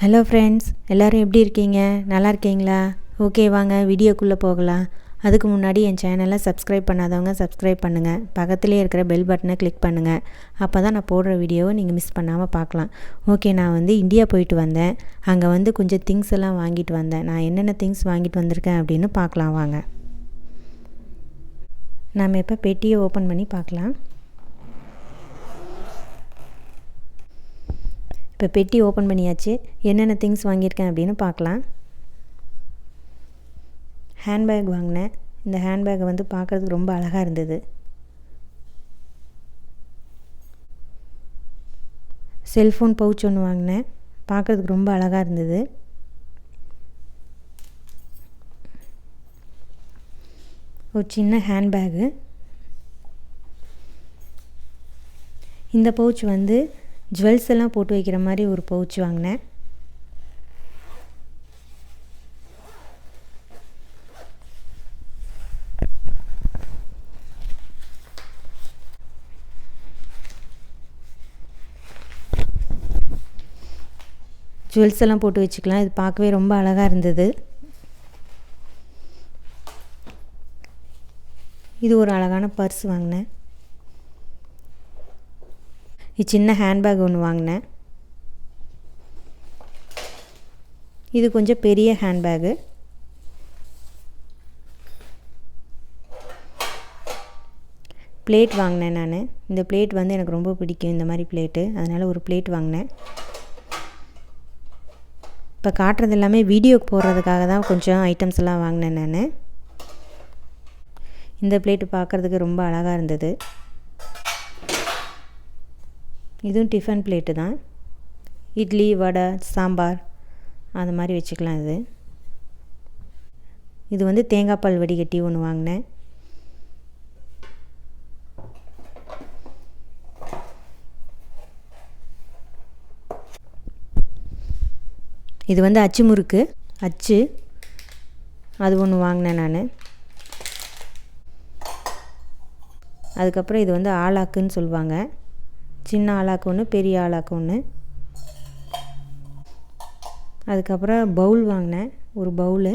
Hello friends, எல்லோரும் எப்படி இருக்கீங்க? நல்லா இருக்கீங்களா? ஓகே, வாங்க வீடியோக்குள்ளே போகலாம். அதுக்கு முன்னாடி என் சேனலை சப்ஸ்கிரைப் பண்ணாதவங்க சப்ஸ்கிரைப் பண்ணுங்கள். பக்கத்துலேயே இருக்கிற பெல் பட்டனை கிளிக் பண்ணுங்கள். அப்போ தான் நான் போடுற வீடியோவை நீங்கள் மிஸ் பண்ணாமல் பார்க்கலாம். ஓகே, நான் இந்தியா போயிட்டு வந்தேன். அங்கே கொஞ்சம் திங்ஸ் எல்லாம் வாங்கிட்டு வந்தேன். நான் என்னென்ன திங்ஸ் வாங்கிட்டு வந்திருக்கேன் அப்படின்னு பார்க்கலாம் வாங்க. நாம் இப்போ பெட்டியை ஓப்பன் பண்ணி பார்க்கலாம். இப்போ பெட்டி ஓப்பன் பண்ணியாச்சு. என்னென்ன திங்ஸ் வாங்கியிருக்கேன் அப்படின்னு பார்க்கலாம். ஹேண்ட்பேக் வாங்கினேன். இந்த ஹேண்ட்பேக்கை பார்க்குறதுக்கு ரொம்ப அழகாக இருந்தது. செல்ஃபோன் பவுச் ஒன்று வாங்கினேன். பார்க்குறதுக்கு ரொம்ப அழகாக இருந்தது. ஒரு சின்ன ஹேண்ட்பேகு. இந்த பவுச் ஜுவல்ஸ் எல்லாம் போட்டு வைக்கிற மாதிரி ஒரு பவுச் வாங்கினேன். ஜுவல்ஸ் எல்லாம் போட்டு வச்சுக்கலாம். இது பார்க்கவே ரொம்ப அழகாக இருந்தது. இது ஒரு அழகான பர்ஸ் வாங்கினேன். இது சின்ன ஹேண்ட்பேக் ஒன்று வாங்கினேன். இது கொஞ்சம் பெரிய ஹேண்ட்பேகு. பிளேட் வாங்கினேன் நான். இந்த பிளேட் எனக்கு ரொம்ப பிடிக்கும், இந்த மாதிரி பிளேட்டு. அதனால் ஒரு பிளேட் வாங்கினேன். இப்போ காட்டுறது எல்லாமே வீடியோக்கு போடுறதுக்காக தான் கொஞ்சம் ஐட்டம்ஸ் எல்லாம் வாங்கினேன் நான். இந்த பிளேட்டு பார்க்குறதுக்கு ரொம்ப அழகாக இருந்தது. இதுவும் டிஃபன் பிளேட்டு தான். இட்லி, வடை, சாம்பார் அந்த மாதிரி வச்சுக்கலாம். இது தேங்காய் பால் வடிகட்டி ஒன்று வாங்கினேன். இது அச்சு முறுக்கு அச்சு, அது ஒன்று வாங்கினேன் நான். அதுக்கப்புறம் இது ஆளாக்குன்னு சொல்லுவாங்க. சின்ன ஆளாக்கு ஒன்று, பெரிய ஆளாக்கு ஒன்று. அதுக்கப்புறம் பவுல் வாங்கினேன். ஒரு பவுலு,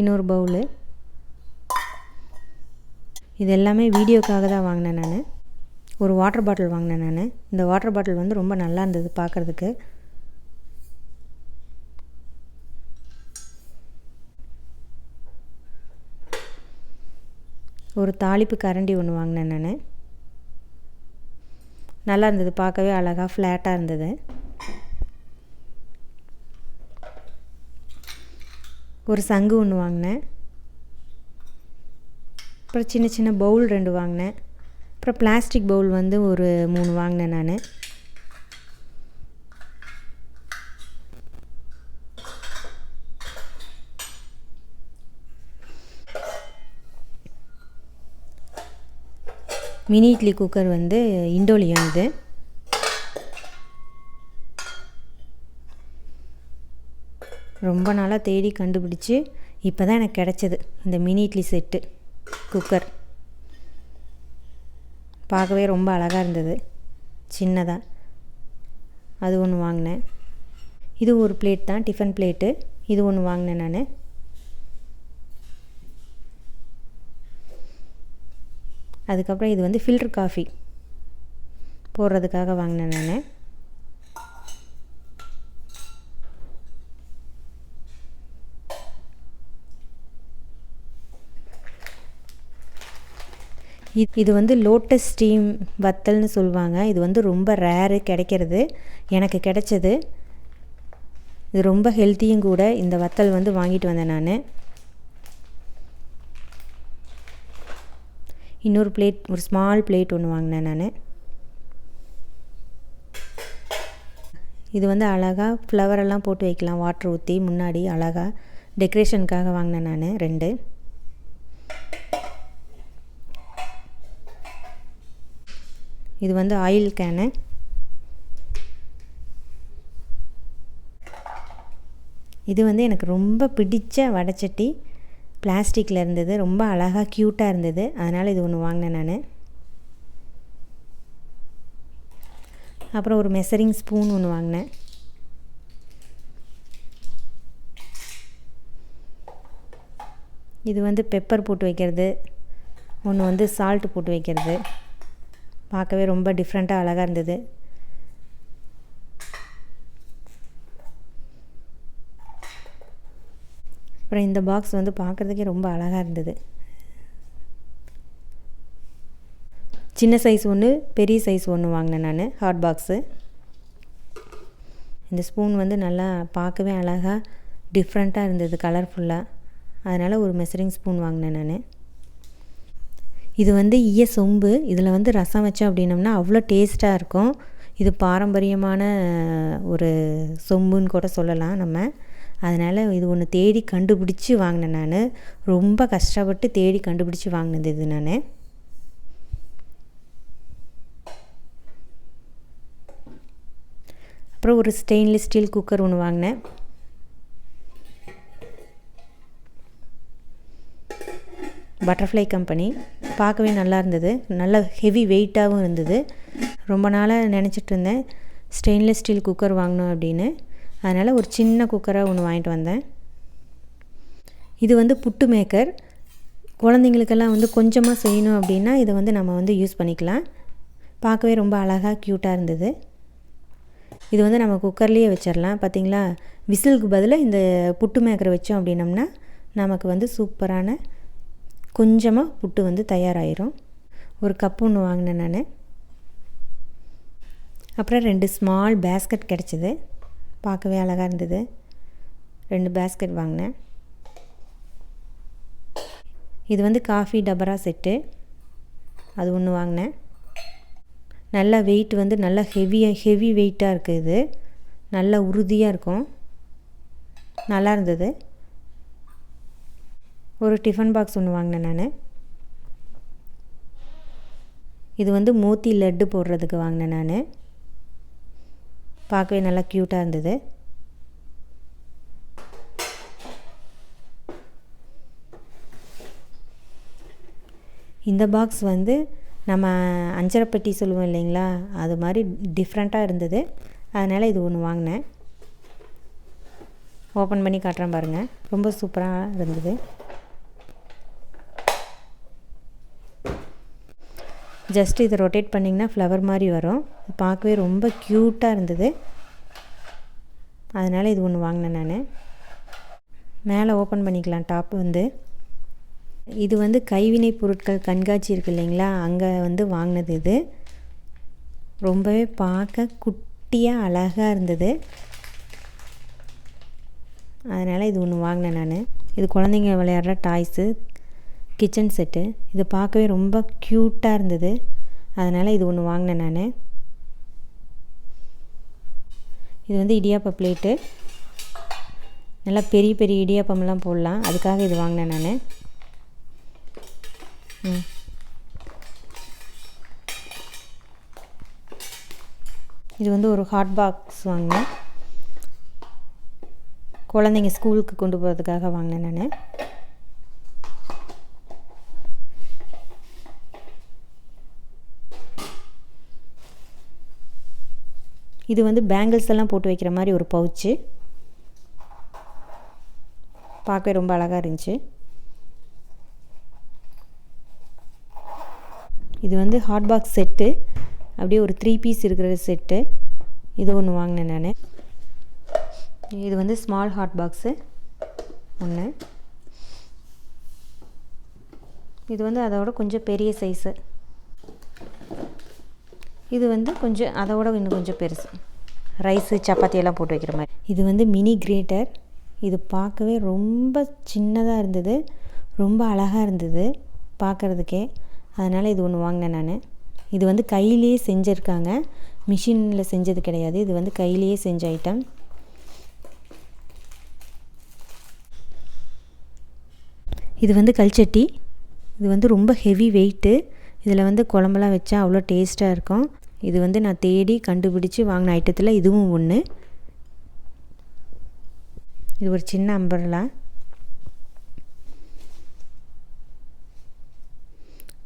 இன்னொரு பவுலு. இது எல்லாமே வீடியோக்காக தான் வாங்கினேன் நான். ஒரு வாட்டர் பாட்டில் வாங்கினேன் நான். இந்த வாட்டர் பாட்டில் ரொம்ப நல்லா இருந்தது பார்க்குறதுக்கு. ஒரு தாளிப்பு கரண்டி ஒன்று வாங்கினேன் நான். நல்லா இருந்தது, பார்க்கவே அழகாக ஃப்ளாட்டாக இருந்தது. ஒரு சங்கு ஒன்று வாங்கினேன். அப்புறம் சின்ன சின்ன பவுல் 2 வாங்கினேன். அப்புறம் பிளாஸ்டிக் பவுல் ஒரு 3 வாங்கினேன் நான். மினி இட்லி குக்கர் இண்டோலியம். இது ரொம்ப நாளாக தேடி கண்டுபிடிச்சி இப்போ தான் எனக்கு கிடச்சிது இந்த மினி இட்லி செட்டு குக்கர். பார்க்கவே ரொம்ப அழகாக இருந்தது, சின்னதாக. அது ஒன்று வாங்கினேன். இது ஒரு பிளேட் தான், டிஃபன் பிளேட்டு. இது ஒன்று வாங்கினேன் நான். அதுக்கப்புறம் இது ஃபில்டர் காஃபி போடுறதுக்காக வாங்கினேன் நான். இது லோட்டஸ் ஸ்டீம் வத்தல்னு சொல்லுவாங்க. இது ரொம்ப ரேரு கிடைக்கிறது. எனக்கு கிடைச்சது. இது ரொம்ப ஹெல்த்தியும் கூட. இந்த வத்தல் வாங்கிட்டு வந்தேன் நான். இன்னொரு பிளேட், ஒரு ஸ்மால் பிளேட் ஒன்று வாங்கினேன் நான். இது அழகாக ஃப்ளவரெல்லாம் போட்டு வைக்கலாம், வாட்டர் ஊற்றி முன்னாடி அழகாக டெக்கரேஷனுக்காக வாங்கினேன் நான் 2. இது ஆயில் கேனு. இது எனக்கு ரொம்ப பிடிச்ச வடைச்சட்டி. பிளாஸ்டிக்கில் இருந்தது, ரொம்ப அழகாக க்யூட்டாக இருந்தது. அதனால் இது ஒன்று வாங்கினேன் நான். அப்புறம் ஒரு மெஷரிங் ஸ்பூன் ஒன்று வாங்கினேன். இது வந்து பெப்பர் போட்டு வைக்கிறது, ஒன்று வந்து சால்ட் போட்டு வைக்கிறது. பார்க்கவே ரொம்ப டிஃப்ரெண்ட்டாக அழகாக இருந்தது. அப்புறம் இந்த பாக்ஸ் வந்து பார்க்குறதுக்கே ரொம்ப அழகாக இருந்தது. சின்ன சைஸ் ஒன்று, பெரிய சைஸ் ஒன்று வாங்கினேன் நான், ஹாட் பாக்ஸு. இந்த ஸ்பூன் வந்து நல்லா பார்க்கவே அழகாக டிஃப்ரெண்ட்டாக இருந்தது, கலர்ஃபுல்லாக. அதனால் ஒரு மெஷரிங் ஸ்பூன் வாங்கினேன் நான். இது வந்து சொம்பு. இதில் வந்து ரசம் வச்சோம் அப்படின்னம்னா அவ்வளோ டேஸ்ட்டாக இருக்கும். இது பாரம்பரியமான ஒரு சொம்புன்னு கூட சொல்லலாம் நம்ம. அதனால் இது ஒன்று தேடி கண்டுபிடிச்சி வாங்கினேன் நான். ரொம்ப கஷ்டப்பட்டு தேடி கண்டுபிடிச்சி வாங்கினது இது நான். அப்புறம் ஒரு ஸ்டெயின்லெஸ் ஸ்டீல் குக்கர் ஒன்று வாங்கினேன். Butterfly company. பார்க்கவே நல்லா இருந்தது, நல்ல ஹெவி வெயிட்டாகவும் இருந்தது. ரொம்ப நாளாக நினச்சிட்டு இருந்தேன் ஸ்டெயின்லெஸ் ஸ்டீல் குக்கர் வாங்கணும் அப்படின்னு. அதனால் ஒரு சின்ன குக்கராக ஒன்று வாங்கிட்டு வந்தேன். இது வந்து புட்டு மேக்கர். குழந்தைங்களுக்கெல்லாம் வந்து கொஞ்சமாக செய்யணும் அப்படின்னா இதை வந்து நம்ம வந்து யூஸ் பண்ணிக்கலாம். பார்க்கவே ரொம்ப அழகாக க்யூட்டாக இருந்தது. இது வந்து நம்ம குக்கர்லேயே வச்சிடலாம். பார்த்திங்களா, விசிலுக்கு பதிலாக இந்த புட்டு மேக்கரை வச்சோம் அப்படின்னம்னா நமக்கு வந்து சூப்பரான கொஞ்சமாக புட்டு வந்து தயாராகிடும். ஒரு கப்பு ஒன்று வாங்கினேன் நான். அப்புறம் 2 ஸ்மால் பேஸ்கெட் கிடச்சிது. பார்க்கவே அழகாக இருந்தது. 2 பேஸ்கெட் வாங்கினேன். இது வந்து காஃபி டபரா செட்டு, அது ஒன்று வாங்கினேன். நல்லா வெயிட் வந்து நல்லா ஹெவி வெயிட்டாக இருக்குது. இது நல்லா உறுதியாக இருக்கும், நல்லா இருந்தது. ஒரு டிஃபன் பாக்ஸ் ஒன்று வாங்கினேன் நான். இது வந்து மோத்தி லட்டு போடுறதுக்கு வாங்கினேன் நான். பார்க்கவே நல்லா க்யூட்டாக இருந்தது. இந்த பாக்ஸ் வந்து நம்ம அஞ்சரைப்பெட்டி சொல்லுவோம் இல்லைங்களா, அது மாதிரி டிஃப்ரெண்ட்டாக இருந்தது. அதனால் இது ஒன்று வாங்கினேன். ஓப்பன் பண்ணி காட்டுறேன் பாருங்கள், ரொம்ப சூப்பராக இருந்தது. ஜஸ்ட் இதை ரொட்டேட் பண்ணிங்கன்னா ஃப்ளவர் மாதிரி வரும். பார்க்கவே ரொம்ப க்யூட்டாக இருந்தது. அதனால் இது ஒன்று வாங்கினேன் நான். மேலே ஓப்பன் பண்ணிக்கலாம் டாப்பு வந்து. இது வந்து கைவினை பொருட்கள் கண்காட்சி இருக்குது இல்லைங்களா, அங்கே வந்து வாங்கினது. இது ரொம்பவே பார்க்க குட்டியாக அழகாக இருந்தது. அதனால் இது ஒன்று வாங்கினேன் நான். இது குழந்தைங்க விளையாடுற டாய்ஸு கிச்சன் செட்டு. இது பார்க்கவே ரொம்ப க்யூட்டாக இருந்தது. அதனால் இது ஒன்று வாங்கினேன் நான். இது வந்து இடியாப்ப பிளேட்டு. நல்லா பெரிய பெரிய இடியாப்பம்லாம் போடலாம், அதுக்காக இது வாங்கினேன் நான். இது வந்து ஒரு ஹாட் பாக்ஸ் வாங்கினேன். குழந்தைங்க ஸ்கூலுக்கு கொண்டு போகிறதுக்காக வாங்கினேன் நான். இது வந்து பேங்கிள்ஸ் எல்லாம் போட்டு வைக்கிற மாதிரி ஒரு பவுச்சு. பார்க்கவே ரொம்ப அழகாக இருந்துச்சு. இது வந்து ஹாட் பாக்ஸ் செட்டு, அப்படியே ஒரு 3 பீஸ் இருக்கிற செட்டு. இது ஒன்று வாங்கினேன் நான். இது வந்து ஸ்மால் ஹாட் பாக்ஸு ஒன்று. இது வந்து அதோட கொஞ்சம் பெரிய சைஸு. இது வந்து கொஞ்சம் அதோட இன்னும் கொஞ்சம் பெருசு, ரைஸு சப்பாத்தியெல்லாம் போட்டு வைக்கிற மாதிரி. இது வந்து மினி கிரேட்டர். இது பார்க்கவே ரொம்ப சின்னதாக இருந்தது, ரொம்ப அழகாக இருந்தது பார்க்குறதுக்கே. அதனால் இது ஒன்று வாங்கினேன் நான். இது வந்து கையிலேயே செஞ்சுருக்காங்க, மிஷினில் செஞ்சது கிடையாது. இது வந்து கையிலேயே செஞ்ச ஐட்டம். இது வந்து கல்சட்டி. இது வந்து ரொம்ப ஹெவி வெயிட்டு. இதில் வந்து குழம்புலாம் வச்சா அவ்வளோ டேஸ்ட்டாக இருக்கும். இது வந்து நான் தேடி கண்டுபிடிச்சி வாங்கின ஐட்டத்தில் இதுவும் ஒன்று. இது ஒரு சின்ன அம்பர்லா,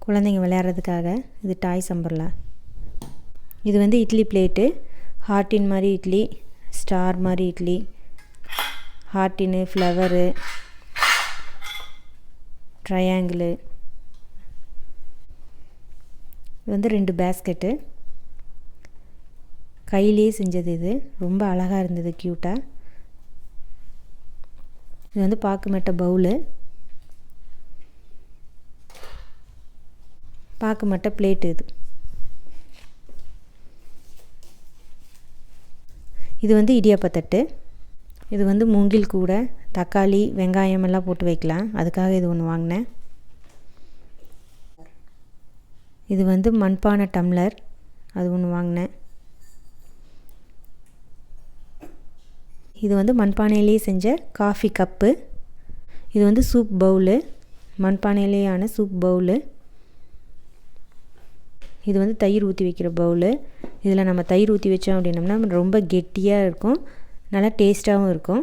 குழந்தைங்க விளையாடுறதுக்காக. இது டாய்ஸ் அம்பர்லா. இது வந்து இட்லி பிளேட்டு. ஹார்ட்டின் மாதிரி இட்லி, ஸ்டார் மாதிரி இட்லி, ஹார்ட்டின்னு, ஃப்ளவரு, ட்ரையாங்கிள். இது வந்து 2 பேஸ்கெட்டு. கையிலேயே செஞ்சது. இது ரொம்ப அழகாக இருந்தது, க்யூட்டாக. இது வந்து பாக்குமட்ட பவுலு, பாக்குமட்ட பிளேட்டு. இது வந்து இடியாப்பத்தட்டு. இது வந்து மூங்கில் கூட, தக்காளி வெங்காயம் எல்லாம் போட்டு வைக்கலாம், அதுக்காக இது ஒன்று வாங்கினேன். இது வந்து மண்பானை டம்ளர், அது ஒன்று வாங்கினேன். இது வந்து மண்பானையிலேயே செஞ்ச காஃபி கப்பு. இது வந்து சூப் பவுலு, மண்பானையிலேயான சூப் பவுலு. இது வந்து தயிர் ஊற்றி வைக்கிற பவுலு. இதில் நம்ம தயிர் ஊற்றி வச்சோம் அப்படின்னம்னா ரொம்ப கெட்டியாக இருக்கும், நல்லா டேஸ்ட்டாகவும் இருக்கும்,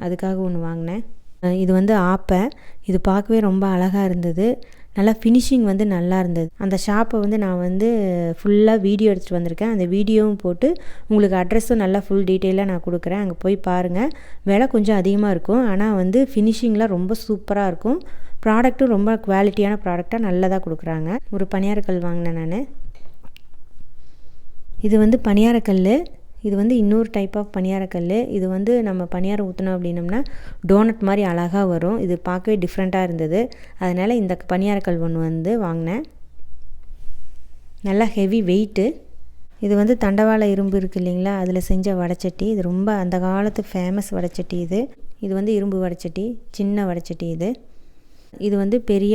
அதுக்காக ஒன்று வாங்கினேன். இது வந்து ஆப்பை. இது பார்க்கவே ரொம்ப அழகாக இருந்தது, நல்லா ஃபினிஷிங் வந்து நல்லா இருந்தது. அந்த ஷாப்பை வந்து நான் வந்து ஃபுல்லாக வீடியோ எடுத்துகிட்டு வந்திருக்கேன். அந்த வீடியோவும் போட்டு உங்களுக்கு அட்ரெஸும் நல்லா ஃபுல் டீட்டெயிலாக நான் கொடுக்குறேன், அங்கே போய் பாருங்கள். விலை கொஞ்சம் அதிகமாக இருக்கும், ஆனால் வந்து ஃபினிஷிங்லாம் ரொம்ப சூப்பராக இருக்கும். ப்ராடக்ட்டும் ரொம்ப குவாலிட்டியான ப்ராடக்டாக நல்லதாக கொடுக்குறாங்க. ஒரு பணியாரக்கல் வாங்கினேன் நான். இது வந்து பணியாரக்கல். இது வந்து இன்னொரு டைப் ஆஃப் பணியாரக்கல். இது வந்து நம்ம பணியாரம் ஊற்றினோம் அப்படின்னம்னா டோனட் மாதிரி அழகாக வரும். இது பார்க்கவே டிஃப்ரெண்ட்டாக இருந்தது, அதனால் இந்த பணியாரக்கல் ஒன்று வந்து வாங்கினேன். நல்லா ஹெவி வெயிட்டு. இது வந்து தண்டவாள இரும்பு இருக்குது இல்லைங்களா, அதில் செஞ்ச வடைச்சட்டி. இது ரொம்ப அந்த காலத்து ஃபேமஸ் வடைச்சட்டி. இது வந்து இரும்பு வடைச்சட்டி, சின்ன வடைச்சட்டி. இது வந்து பெரிய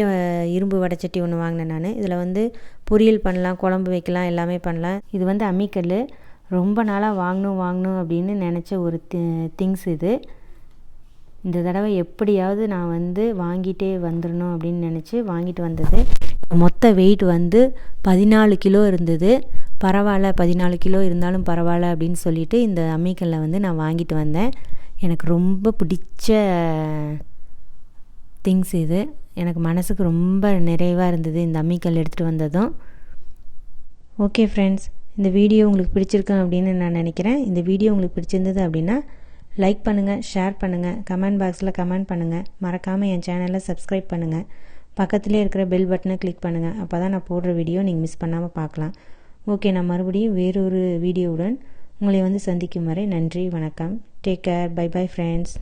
இரும்பு வடைச்சட்டி ஒன்று வாங்கினேன் நான். இதில் வந்து பொரியல் பண்ணலாம், குழம்பு வைக்கலாம், எல்லாமே பண்ணலாம். இது வந்து அம்மிக்கல். ரொம்ப நாளாக வாங்கணும் அப்படின்னு நினச்ச ஒரு திங்ஸ் இது. இந்த தடவை எப்படியாவது நான் வந்து வாங்கிட்டே வந்துடணும் அப்படின்னு நினச்சி வாங்கிட்டு வந்தது. மொத்த வெயிட் வந்து 14 கிலோ இருந்தது. பரவாயில்ல, 14 கிலோ இருந்தாலும் பரவாயில்ல அப்படின்னு சொல்லிட்டு இந்த அம்மிக்கல்லை வந்து நான் வாங்கிட்டு வந்தேன். எனக்கு ரொம்ப பிடிச்ச திங்ஸ் இது. எனக்கு மனசுக்கு ரொம்ப நிறைவாக இருந்தது இந்த அம்மிக்கல் எடுத்துகிட்டு வந்ததும். ஓகே ஃப்ரெண்ட்ஸ், இந்த வீடியோ உங்களுக்கு பிடிச்சிருக்கும் அப்படின்னு நான் நினைக்கிறேன். இந்த வீடியோ உங்களுக்கு பிடிச்சிருந்தது அப்படின்னா லைக் பண்ணுங்கள், ஷேர் பண்ணுங்கள், கமெண்ட் பாக்ஸில் கமெண்ட் பண்ணுங்கள். மறக்காமல் என் சேனலை சப்ஸ்கிரைப் பண்ணுங்கள். பக்கத்துலேயே இருக்கிற பெல் பட்டனை கிளிக் பண்ணுங்கள். அப்போ தான் நான் போடுற வீடியோ நீங்கள் மிஸ் பண்ணாமல் பார்க்கலாம். ஓகே, நான் மறுபடியும் வேறொரு வீடியோவுடன் உங்களை வந்து சந்திக்கும் வரை நன்றி, வணக்கம். Take care, bye bye friends.